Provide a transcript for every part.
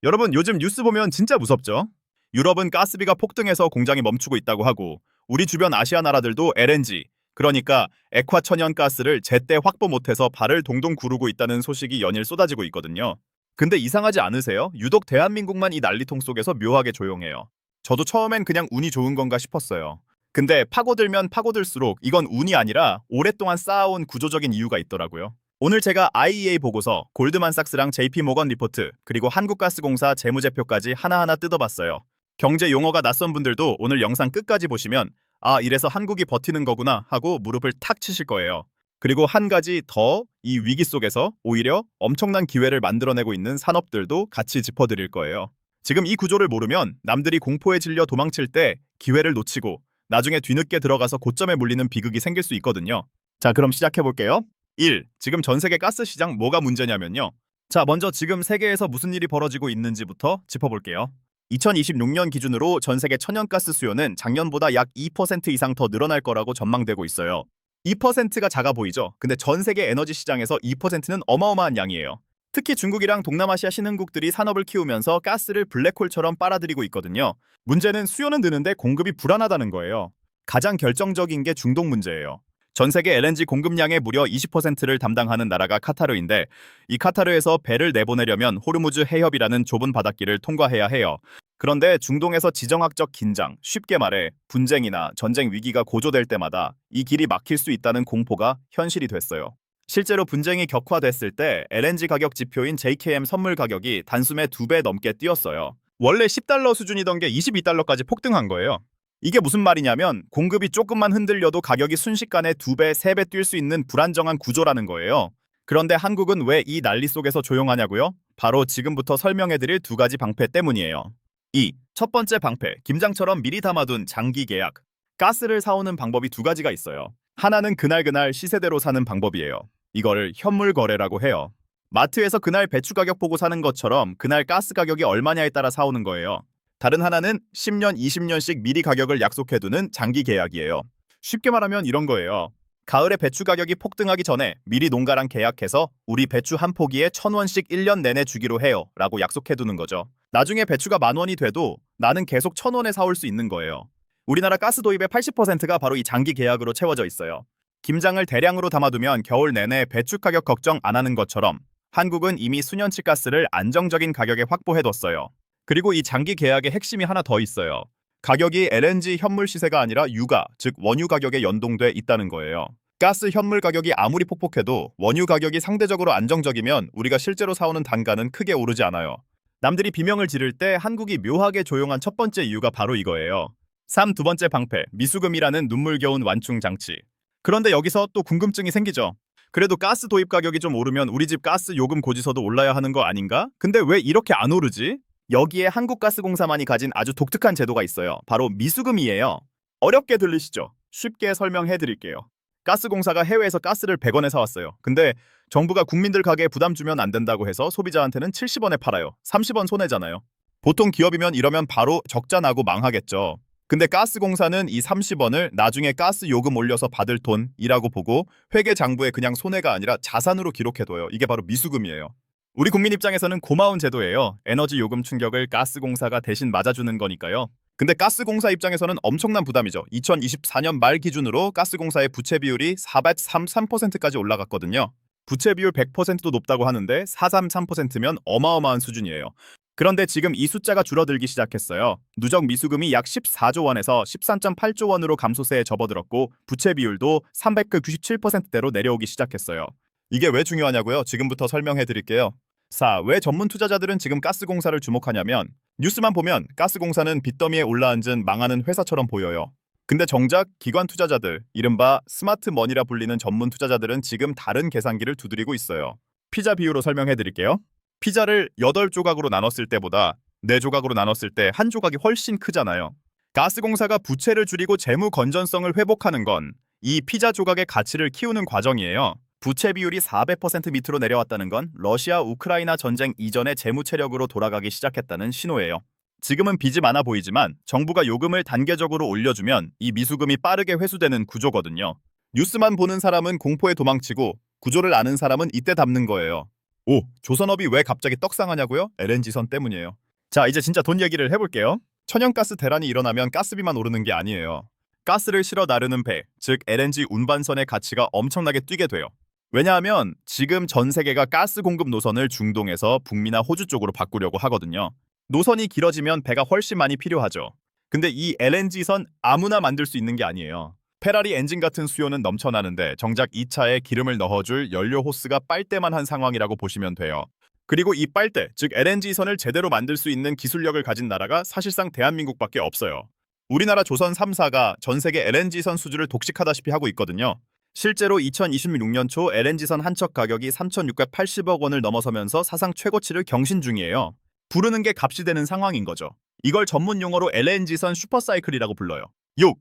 여러분, 요즘 뉴스 보면 진짜 무섭죠? 유럽은 가스비가 폭등해서 공장이 멈추고 있다고 하고, 우리 주변 아시아 나라들도 LNG, 그러니까 액화 천연가스를 제때 확보 못해서 발을 동동 구르고 있다는 소식이 연일 쏟아지고 있거든요. 근데 이상하지 않으세요? 유독 대한민국만 이 난리통 속에서 묘하게 조용해요. 저도 처음엔 그냥 운이 좋은 건가 싶었어요. 근데 파고들면 파고들수록 이건 운이 아니라 오랫동안 쌓아온 구조적인 이유가 있더라고요. 오늘 제가 IEA 보고서, 골드만삭스랑 JP모건 리포트, 그리고 한국가스공사 재무제표까지 하나하나 뜯어봤어요. 경제 용어가 낯선 분들도 오늘 영상 끝까지 보시면 아, 이래서 한국이 버티는 거구나 하고 무릎을 탁 치실 거예요. 그리고 한 가지 더, 이 위기 속에서 오히려 엄청난 기회를 만들어내고 있는 산업들도 같이 짚어드릴 거예요. 지금 이 구조를 모르면 남들이 공포에 질려 도망칠 때 기회를 놓치고 나중에 뒤늦게 들어가서 고점에 물리는 비극이 생길 수 있거든요. 자, 그럼 시작해볼게요. 1. 지금 전 세계 가스 시장 뭐가 문제냐면요. 자, 먼저 지금 세계에서 무슨 일이 벌어지고 있는지부터 짚어볼게요. 2026년 기준으로 전 세계 천연가스 수요는 작년보다 약 2% 이상 더 늘어날 거라고 전망되고 있어요. 2%가 작아 보이죠? 근데 전 세계 에너지 시장에서 2%는 어마어마한 양이에요. 특히 중국이랑 동남아시아 신흥국들이 산업을 키우면서 가스를 블랙홀처럼 빨아들이고 있거든요. 문제는 수요는 느는데 공급이 불안하다는 거예요. 가장 결정적인 게 중동 문제예요. 전 세계 LNG 공급량의 무려 20%를 담당하는 나라가 카타르인데, 이 카타르에서 배를 내보내려면 호르무즈 해협이라는 좁은 바닷길을 통과해야 해요. 그런데 중동에서 지정학적 긴장, 쉽게 말해 분쟁이나 전쟁 위기가 고조될 때마다 이 길이 막힐 수 있다는 공포가 현실이 됐어요. 실제로 분쟁이 격화됐을 때 LNG 가격 지표인 JKM 선물 가격이 단숨에 2배 넘게 뛰었어요. 원래 10달러 수준이던 게 22달러까지 폭등한 거예요. 이게 무슨 말이냐면 공급이 조금만 흔들려도 가격이 순식간에 2배, 3배 뛸 수 있는 불안정한 구조라는 거예요. 그런데 한국은 왜 이 난리 속에서 조용하냐고요? 바로 지금부터 설명해드릴 두 가지 방패 때문이에요. 2. 첫 번째 방패, 김장처럼 미리 담아둔 장기 계약. 가스를 사오는 방법이 두 가지가 있어요. 하나는 그날그날 시세대로 사는 방법이에요. 이거를 현물 거래라고 해요. 마트에서 그날 배추 가격 보고 사는 것처럼 그날 가스 가격이 얼마냐에 따라 사오는 거예요. 다른 하나는 10년, 20년씩 미리 가격을 약속해두는 장기 계약이에요. 쉽게 말하면 이런 거예요. 가을에 배추 가격이 폭등하기 전에 미리 농가랑 계약해서 우리 배추 한 포기에 1,000원씩 1년 내내 주기로 해요 라고 약속해두는 거죠. 나중에 배추가 10,000원이 돼도 나는 계속 1,000원에 사올 수 있는 거예요. 우리나라 가스 도입의 80%가 바로 이 장기 계약으로 채워져 있어요. 김장을 대량으로 담아두면 겨울 내내 배추 가격 걱정 안 하는 것처럼 한국은 이미 수년치 가스를 안정적인 가격에 확보해뒀어요. 그리고 이 장기 계약의 핵심이 하나 더 있어요. 가격이 LNG 현물 시세가 아니라 유가, 즉 원유 가격에 연동돼 있다는 거예요. 가스 현물 가격이 아무리 폭폭해도 원유 가격이 상대적으로 안정적이면 우리가 실제로 사오는 단가는 크게 오르지 않아요. 남들이 비명을 지를 때 한국이 묘하게 조용한 첫 번째 이유가 바로 이거예요. 3. 두 번째 방패, 미수금이라는 눈물겨운 완충 장치. 그런데 여기서 또 궁금증이 생기죠. 그래도 가스 도입 가격이 좀 오르면 우리 집 가스 요금 고지서도 올라야 하는 거 아닌가? 근데 왜 이렇게 안 오르지? 여기에 한국가스공사만이 가진 아주 독특한 제도가 있어요. 바로 미수금이에요. 어렵게 들리시죠? 쉽게 설명해 드릴게요. 가스공사가 해외에서 가스를 100원에 사왔어요. 근데 정부가 국민들 가게에 부담 주면 안 된다고 해서 소비자한테는 70원에 팔아요. 30원 손해잖아요. 보통 기업이면 이러면 바로 적자 나고 망하겠죠. 근데 가스공사는 이 30원을 나중에 가스 요금 올려서 받을 돈이라고 보고 회계장부에 그냥 손해가 아니라 자산으로 기록해둬요. 이게 바로 미수금이에요. 우리 국민 입장에서는 고마운 제도예요. 에너지 요금 충격을 가스공사가 대신 맞아주는 거니까요. 근데 가스공사 입장에서는 엄청난 부담이죠. 2024년 말 기준으로 가스공사의 부채 비율이 433%까지 올라갔거든요. 부채 비율 100%도 높다고 하는데 433%면 어마어마한 수준이에요. 그런데 지금 이 숫자가 줄어들기 시작했어요. 누적 미수금이 약 14조 원에서 13.8조 원으로 감소세에 접어들었고 부채 비율도 397%대로 내려오기 시작했어요. 이게 왜 중요하냐고요? 지금부터 설명해 드릴게요. 4. 왜 전문 투자자들은 지금 가스공사를 주목하냐면 뉴스만 보면 가스공사는 빚더미에 올라앉은 망하는 회사처럼 보여요. 근데 정작 기관 투자자들, 이른바 스마트 머니라 불리는 전문 투자자들은 지금 다른 계산기를 두드리고 있어요. 피자 비유로 설명해 드릴게요. 피자를 8조각으로 나눴을 때보다 4조각으로 나눴을 때 한 조각이 훨씬 크잖아요. 가스공사가 부채를 줄이고 재무 건전성을 회복하는 건 이 피자 조각의 가치를 키우는 과정이에요. 부채 비율이 400% 밑으로 내려왔다는 건 러시아 우크라이나 전쟁 이전의 재무 체력으로 돌아가기 시작했다는 신호예요. 지금은 빚이 많아 보이지만 정부가 요금을 단계적으로 올려주면 이 미수금이 빠르게 회수되는 구조거든요. 뉴스만 보는 사람은 공포에 도망치고 구조를 아는 사람은 이때 담는 거예요. 오, 조선업이 왜 갑자기 떡상하냐고요? LNG선 때문이에요. 자, 이제 진짜 돈 얘기를 해볼게요. 천연가스 대란이 일어나면 가스비만 오르는 게 아니에요. 가스를 실어 나르는 배, 즉 LNG 운반선의 가치가 엄청나게 뛰게 돼요. 왜냐하면 지금 전 세계가 가스 공급 노선을 중동에서 북미나 호주 쪽으로 바꾸려고 하거든요. 노선이 길어지면 배가 훨씬 많이 필요하죠. 근데 이 LNG선 아무나 만들 수 있는 게 아니에요. 페라리 엔진 같은 수요는 넘쳐나는데 정작 이 차에 기름을 넣어줄 연료 호스가 빨대만 한 상황이라고 보시면 돼요. 그리고 이 빨대, 즉 LNG선을 제대로 만들 수 있는 기술력을 가진 나라가 사실상 대한민국밖에 없어요. 우리나라 조선 3사가 전 세계 LNG선 수주를 독식하다시피 하고 있거든요. 실제로 2026년 초 LNG선 한 척 가격이 3,680억 원을 넘어서면서 사상 최고치를 경신 중이에요. 부르는 게 값이 되는 상황인 거죠. 이걸 전문 용어로 LNG선 슈퍼사이클이라고 불러요.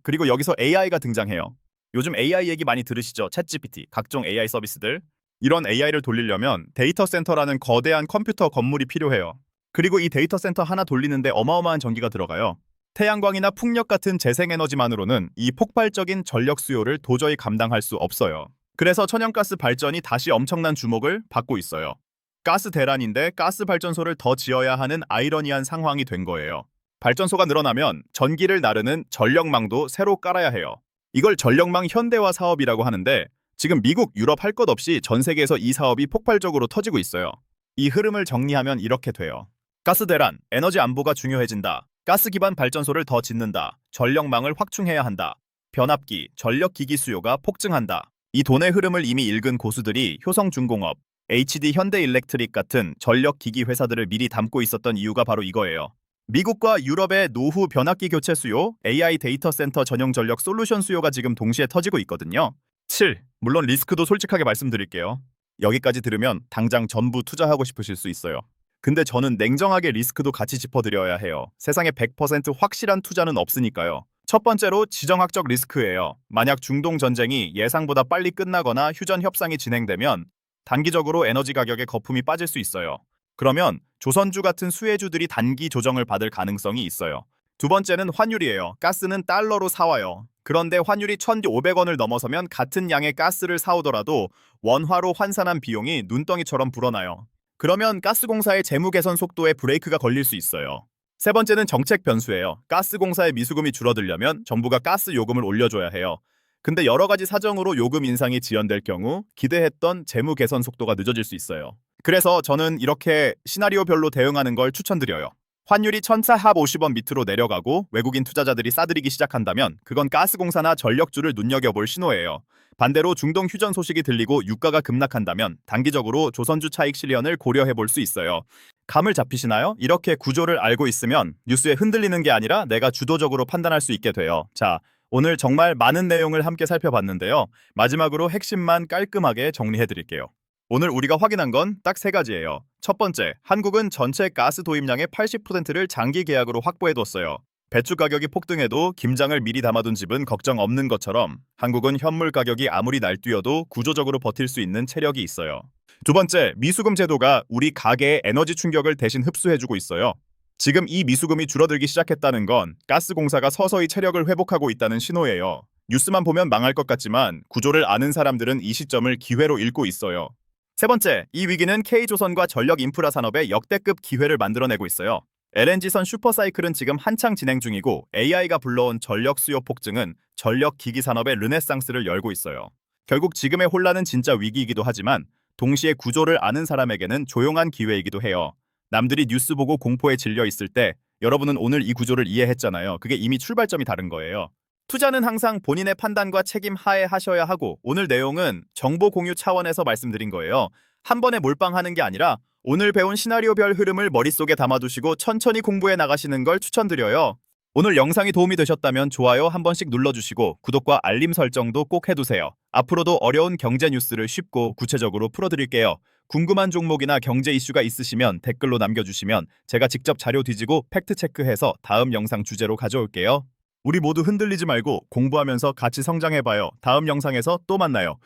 그리고 여기서 AI가 등장해요. 요즘 AI 얘기 많이 들으시죠? 챗GPT, 각종 AI 서비스들. 이런 AI를 돌리려면 데이터 센터라는 거대한 컴퓨터 건물이 필요해요. 그리고 이 데이터 센터 하나 돌리는데 어마어마한 전기가 들어가요. 태양광이나 풍력 같은 재생에너지만으로는 이 폭발적인 전력 수요를 도저히 감당할 수 없어요. 그래서 천연가스 발전이 다시 엄청난 주목을 받고 있어요. 가스 대란인데 가스 발전소를 더 지어야 하는 아이러니한 상황이 된 거예요. 발전소가 늘어나면 전기를 나르는 전력망도 새로 깔아야 해요. 이걸 전력망 현대화 사업이라고 하는데 지금 미국, 유럽 할 것 없이 전 세계에서 이 사업이 폭발적으로 터지고 있어요. 이 흐름을 정리하면 이렇게 돼요. 가스 대란, 에너지 안보가 중요해진다. 가스 기반 발전소를 더 짓는다. 전력망을 확충해야 한다. 변압기, 전력기기 수요가 폭증한다. 이 돈의 흐름을 이미 읽은 고수들이 효성중공업, HD 현대일렉트릭 같은 전력기기 회사들을 미리 담고 있었던 이유가 바로 이거예요. 미국과 유럽의 노후 변압기 교체 수요, AI 데이터 센터 전용 전력 솔루션 수요가 지금 동시에 터지고 있거든요. 7. 물론 리스크도 솔직하게 말씀드릴게요. 여기까지 들으면 당장 전부 투자하고 싶으실 수 있어요. 근데 저는 냉정하게 리스크도 같이 짚어드려야 해요. 세상에 100% 확실한 투자는 없으니까요. 첫 번째로 지정학적 리스크예요. 만약 중동 전쟁이 예상보다 빨리 끝나거나 휴전 협상이 진행되면 단기적으로 에너지 가격에 거품이 빠질 수 있어요. 그러면 조선주 같은 수혜주들이 단기 조정을 받을 가능성이 있어요. 두 번째는 환율이에요. 가스는 달러로 사와요. 그런데 환율이 1,500원을 넘어서면 같은 양의 가스를 사오더라도 원화로 환산한 비용이 눈덩이처럼 불어나요. 그러면 가스공사의 재무 개선 속도에 브레이크가 걸릴 수 있어요. 세 번째는 정책 변수예요. 가스공사의 미수금이 줄어들려면 정부가 가스 요금을 올려줘야 해요. 근데 여러 가지 사정으로 요금 인상이 지연될 경우 기대했던 재무 개선 속도가 늦어질 수 있어요. 그래서 저는 이렇게 시나리오별로 대응하는 걸 추천드려요. 환율이 1,450원 밑으로 내려가고 외국인 투자자들이 싸들이기 시작한다면 그건 가스공사나 전력주를 눈여겨볼 신호예요. 반대로 중동 휴전 소식이 들리고 유가가 급락한다면 단기적으로 조선주 차익 실현을 고려해볼 수 있어요. 감을 잡히시나요? 이렇게 구조를 알고 있으면 뉴스에 흔들리는 게 아니라 내가 주도적으로 판단할 수 있게 돼요. 자, 오늘 정말 많은 내용을 함께 살펴봤는데요. 마지막으로 핵심만 깔끔하게 정리해드릴게요. 오늘 우리가 확인한 건 딱 세 가지예요. 첫 번째, 한국은 전체 가스 도입량의 80%를 장기 계약으로 확보해뒀어요. 배추 가격이 폭등해도 김장을 미리 담아둔 집은 걱정 없는 것처럼 한국은 현물 가격이 아무리 날뛰어도 구조적으로 버틸 수 있는 체력이 있어요. 두 번째, 미수금 제도가 우리 가계의 에너지 충격을 대신 흡수해주고 있어요. 지금 이 미수금이 줄어들기 시작했다는 건 가스공사가 서서히 체력을 회복하고 있다는 신호예요. 뉴스만 보면 망할 것 같지만 구조를 아는 사람들은 이 시점을 기회로 읽고 있어요. 세 번째, 이 위기는 K조선과 전력 인프라 산업에 역대급 기회를 만들어내고 있어요. LNG선 슈퍼사이클은 지금 한창 진행 중이고 AI가 불러온 전력 수요 폭증은 전력 기기 산업의 르네상스를 열고 있어요. 결국 지금의 혼란은 진짜 위기이기도 하지만 동시에 구조를 아는 사람에게는 조용한 기회이기도 해요. 남들이 뉴스 보고 공포에 질려 있을 때 여러분은 오늘 이 구조를 이해했잖아요. 그게 이미 출발점이 다른 거예요. 투자는 항상 본인의 판단과 책임 하에 하셔야 하고 오늘 내용은 정보 공유 차원에서 말씀드린 거예요. 한 번에 몰빵하는 게 아니라 오늘 배운 시나리오별 흐름을 머릿속에 담아두시고 천천히 공부해 나가시는 걸 추천드려요. 오늘 영상이 도움이 되셨다면 좋아요 한 번씩 눌러주시고 구독과 알림 설정도 꼭 해두세요. 앞으로도 어려운 경제 뉴스를 쉽고 구체적으로 풀어드릴게요. 궁금한 종목이나 경제 이슈가 있으시면 댓글로 남겨주시면 제가 직접 자료 뒤지고 팩트체크해서 다음 영상 주제로 가져올게요. 우리 모두 흔들리지 말고 공부하면서 같이 성장해봐요. 다음 영상에서 또 만나요.